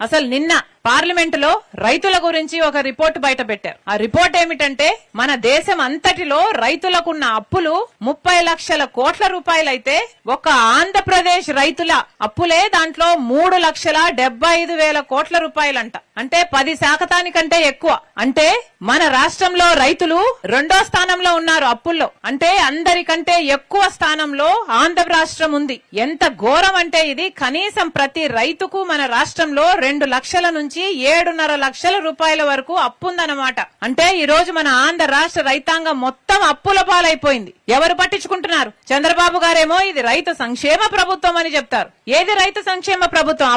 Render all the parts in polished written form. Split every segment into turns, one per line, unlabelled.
అసలు నిన్న పార్లమెంట్ లో రైతుల గురించి ఒక రిపోర్ట్ బయట పెట్టారు. ఆ రిపోర్ట్ ఏమిటంటే మన దేశం అంతటిలో రైతులకున్న అప్పులు 30 లక్షల కోట్ల రూపాయలైతే ఒక ఆంధ్రప్రదేశ్ రైతుల అప్పులే దాంట్లో 3,75,000 కోట్ల రూపాయలంట. అంటే 10% ఎక్కువ. అంటే మన రాష్ట్రంలో రైతులు 2వ స్థానంలో ఉన్నారు అప్పుల్లో. అంటే అందరికంటే ఎక్కువ స్థానంలో ఆంధ్ర రాష్ట్రం ఉంది. ఎంత ఘోరం అంటే ఇది. కనీసం ప్రతి రైతుకు మన రాష్ట్రంలో 2 లక్షల నుంచి 7.5 లక్షల రూపాయల వరకు అప్పుందన్నమాట. అంటే ఈ రోజు మన ఆంధ్ర రాష్ట్ర రైతాంగం మొత్తం అప్పుల పాలైపోయింది. ఎవరు పట్టించుకుంటున్నారు? చంద్రబాబు గారేమో ఇది రైతు సంక్షేమ ప్రభుత్వం అని చెప్తారు. ఏది రైతు సంక్షేమ ప్రభుత్వం?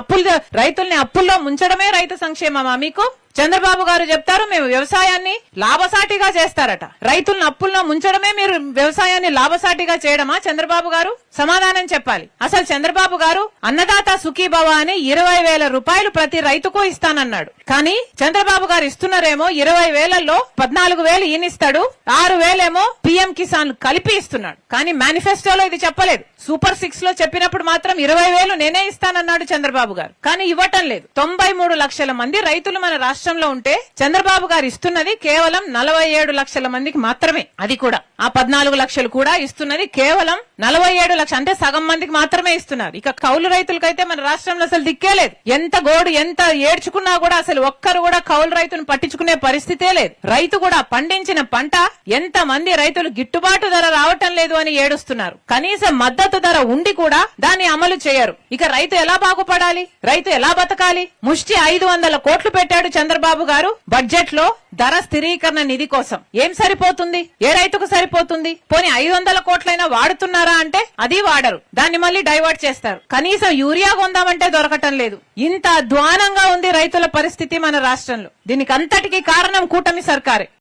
రైతుల్ని అప్పుల్లో ముంచడమే రైతు సంక్షేమమా మీకు? చంద్రబాబు గారు చెప్తారు మేము వ్యవసాయాన్ని లాభసాటిగా చేస్తారట. రైతులను అప్పుల్లో ముంచడమే మీరు వ్యవసాయాన్ని లాభసాటిగా చేయడమా? చంద్రబాబు గారు సమాధానం చెప్పాలి. అసలు చంద్రబాబు గారు అన్నదాత సుఖీభవ అని 20,000 రూపాయలు ప్రతి రైతుకు ఇస్తానన్నాడు. కానీ చంద్రబాబు గారు ఇస్తున్నారేమో 20,000లో 14,000 ఈయనిస్తాడు, 6,000 పిఎం కిసాన్ కలిపి ఇస్తున్నాడు. కానీ మేనిఫెస్టోలో ఇది చెప్పలేదు. సూపర్ 6 లో చెప్పినప్పుడు మాత్రం 20,000 నేనే ఇస్తానన్నాడు చంద్రబాబు గారు. కానీ ఇవ్వటం లేదు. 93 లక్షల మంది రైతులు మన రాష్ట్రంలో ఉంటే చంద్రబాబు గారు ఇస్తున్నది కేవలం 47 లక్షల మందికి మాత్రమే. అది కూడా ఆ 14 లక్షలు కూడా ఇస్తున్నది కేవలం 47 లక్షలు. అంటే సగం మందికి మాత్రమే ఇస్తున్నారు. ఇక కౌలు రైతులకైతే మన రాష్ట్రంలో అసలు దిక్కే లేదు. ఎంత గోడు ఎంత ఏడ్చుకున్నా కూడా అసలు ఒక్కరు కూడా కౌలు రైతును పట్టించుకునే పరిస్థితే లేదు. రైతు కూడా పండించిన పంట ఎంత మంది రైతులు గిట్టుబాటు ధర రావటం లేదు అని ఏడుస్తున్నారు. కనీసం మద్దతు ధర ఉండి కూడా దాన్ని అమలు చేయరు. ఇక రైతు ఎలా బాగుపడాలి? రైతు ఎలా బతకాలి? ముష్టి 500 కోట్లు పెట్టాడు చంద్రబాబు గారు బడ్జెట్ లో ధర స్థిరీకరణ నిధి కోసం. ఏం సరిపోతుంది? ఏ రైతుకు సరిపోతుంది? పోనీ 500 కోట్లైనా వాడుతున్నారా అంటే అది వాడరు. దాన్ని మళ్ళీ డైవర్ట్ చేస్తారు. కనీసం యూరియా కొందామంటే దొరకటం లేదు. ఇంత అధ్వానంగా ఉంది రైతుల పరిస్థితి మన రాష్ట్రంలో. దీనికి అంతటికీ కారణం కూటమి సర్కారే.